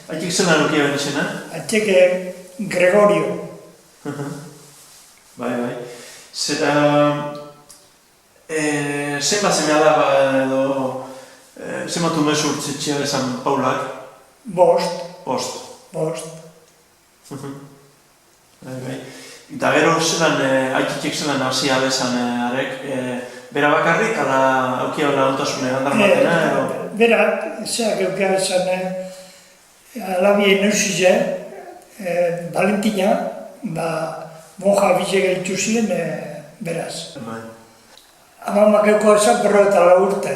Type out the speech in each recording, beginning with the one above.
Aitik zelan lukia bere izena? Aitek Gregorio. Bai. Zera... Zenbat zeme alaba edo... Zenbat umez urtzitxea bezan Paulak? Bost. Bai. Eta gero zelan, aitik zelan hasia bezan arek, bera bakarrik, ala aukia laguntasune gandarmatena edo? Bera, zeak aukia bezan, alabien eusile, Valentina, monja bitxe gaitu ziren, beraz. Amamak euko esan 54 urte.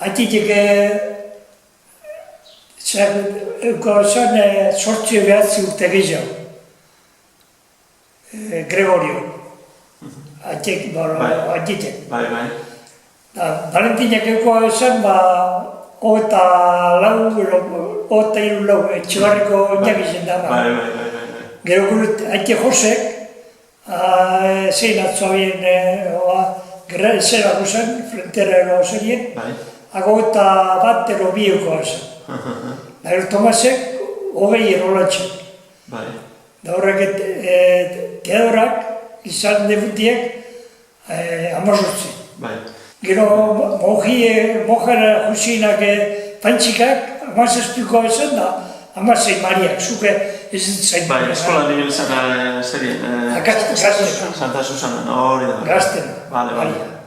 Aitik euko esan 8 urte gehiago. Gregorio. Aitik, aitik. Bai. Valentinak euko esan, 24 lau, etxebarriko inagizen da. Bai. Gero gure aite Josek, zein atzoabien, zera guzen, frontera ero zerien, hago eta bat ero bioko esan. Gero Tomasek, 20 erolatxe. Da horrek Teodorak, izan debutiek, 18. Gero mojara jusinak pantxikak, 17ko esan da, 16 Mariak, zuke ez zain. Bai, eskola nire bezana zerien? Gaztena. Santa Susana, hori da. Gaztena. Bale.